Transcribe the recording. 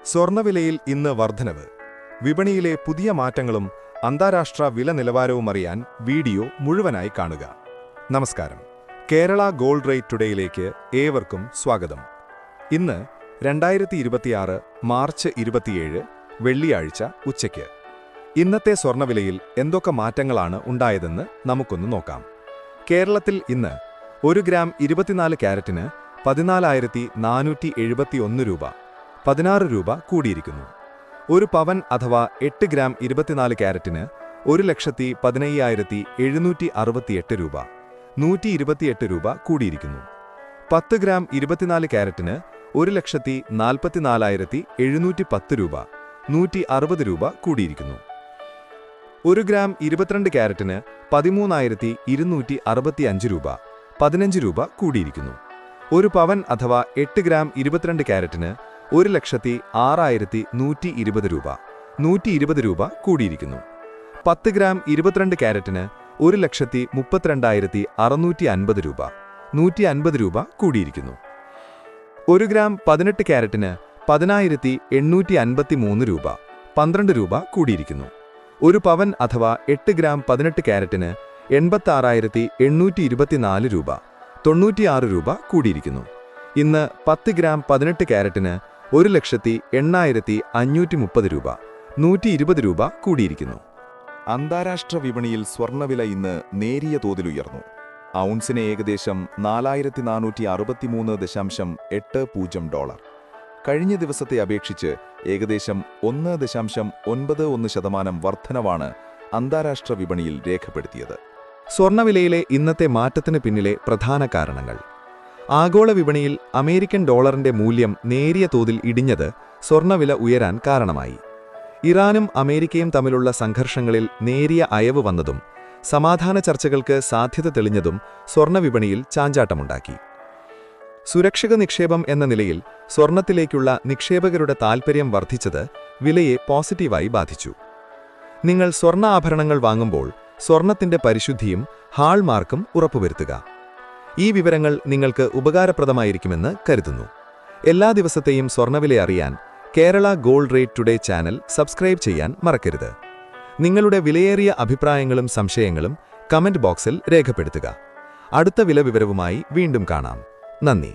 സ്വർണ്ണവിലയിൽ ഇന്ന് വർധനവ്. വിപണിയിലെ പുതിയ മാറ്റങ്ങളും അന്താരാഷ്ട്ര വില നിലവാരവും അറിയാൻ വീഡിയോ മുഴുവനായി കാണുക. നമസ്കാരം. കേരള ഗോൾഡ് റേറ്റ് ടുഡേയിലേക്ക് ഏവർക്കും സ്വാഗതം. ഇന്ന് 2026 മാർച്ച് 27 വെള്ളിയാഴ്ച ഉച്ചയ്ക്ക്. ഇന്നത്തെ സ്വർണ്ണവിലയിൽ എന്തൊക്കെ മാറ്റങ്ങളാണ് ഉണ്ടായതെന്ന് നമുക്കൊന്ന് നോക്കാം. കേരളത്തിൽ ഇന്ന് 1 ഗ്രാം 24 ക്യാരറ്റിന് 14,471 രൂപ, 16 രൂപ കൂടിയിരിക്കുന്നു. ഒരു പവൻ അഥവാ 8 ഗ്രാം 24 ക്യാരറ്റിന് 1,15,768 രൂപ, 128 രൂപ കൂടിയിരിക്കുന്നു. 10 ഗ്രാം 24 ക്യാരറ്റിന് 1,44,710 രൂപ, 160 രൂപ കൂടിയിരിക്കുന്നു. 1 ഗ്രാം 22 ക്യാരറ്റിന് 13,265 രൂപ, 15 രൂപ കൂടിയിരിക്കുന്നു. ഒരു പവൻ അഥവാ 8 ഗ്രാം 22 ക്യാരറ്റിന് 1,06,120 രൂപ, 120 രൂപ കൂടിയിരിക്കുന്നു. 10 ഗ്രാം 22 ക്യാരറ്റിന് 1,32,650 രൂപ, 150 രൂപ കൂടിയിരിക്കുന്നു. 1 ഗ്രാം 18 ക്യാരറ്റിന് 10,853 രൂപ, 12 രൂപ കൂടിയിരിക്കുന്നു. ഒരു പവൻ അഥവാ 8 ഗ്രാം 18 ക്യാരറ്റിന് 86,824 രൂപ, 96 രൂപ കൂടിയിരിക്കുന്നു. ഇന്ന് 10 ഗ്രാം 18 ക്യാരറ്റിന് 1,08,530 രൂപ, 120 രൂപ കൂടിയിരിക്കുന്നു. അന്താരാഷ്ട്ര വിപണിയിൽ സ്വർണ്ണവില ഇന്ന് നേരിയ തോതിലുയർന്നു. ഔൺസിന് ഏകദേശം 4,463.80 കഴിഞ്ഞ ദിവസത്തെ അപേക്ഷിച്ച് ഏകദേശം 1.91% വർധനവാണ് അന്താരാഷ്ട്ര വിപണിയിൽ രേഖപ്പെടുത്തിയത്. സ്വർണ്ണവിലയിലെ ഇന്നത്തെ മാറ്റത്തിന് പിന്നിലെ പ്രധാന കാരണങ്ങൾ: ആഗോള വിപണിയിൽ അമേരിക്കൻ ഡോളറിന്റെ മൂല്യം നേരിയ തോതിൽ ഇടിഞ്ഞത് സ്വർണ്ണവില ഉയരാൻ കാരണമായി. ഇറാനും അമേരിക്കയും തമ്മിലുള്ള സംഘർഷങ്ങളിൽ നേരിയ അയവ് വന്നതും സമാധാന ചർച്ചകൾക്ക് സാധ്യത തെളിഞ്ഞതും സ്വർണ്ണവിപണിയിൽ ചാഞ്ചാട്ടമുണ്ടാക്കി. സുരക്ഷിത നിക്ഷേപം എന്ന നിലയിൽ സ്വർണ്ണത്തിലേക്കുള്ള നിക്ഷേപകരുടെ താൽപ്പര്യം വർദ്ധിച്ചത് വിലയെ പോസിറ്റീവായി ബാധിച്ചു. നിങ്ങൾ സ്വർണ്ണ ആഭരണങ്ങൾ വാങ്ങുമ്പോൾ സ്വർണ്ണത്തിന്റെ പരിശുദ്ധിയും ഹാൾമാർക്കും ഉറപ്പുവരുത്തുക. ഈ വിവരങ്ങൾ നിങ്ങൾക്ക് ഉപകാരപ്രദമായിരിക്കുമെന്ന് കരുതുന്നു. എല്ലാ ദിവസത്തെയും സ്വർണ്ണവില അറിയാൻ Kerala gold rate today channel subscribe ചെയ്യാൻ മറക്കരുത്. നിങ്ങളുടെ വിലയേറിയ അഭിപ്രായങ്ങളും സംശയങ്ങളും കമന്റ് ബോക്സിൽ രേഖപ്പെടുത്തുക. അടുത്ത വില വിവരവുമായി വീണ്ടും കാണാം. നന്ദി.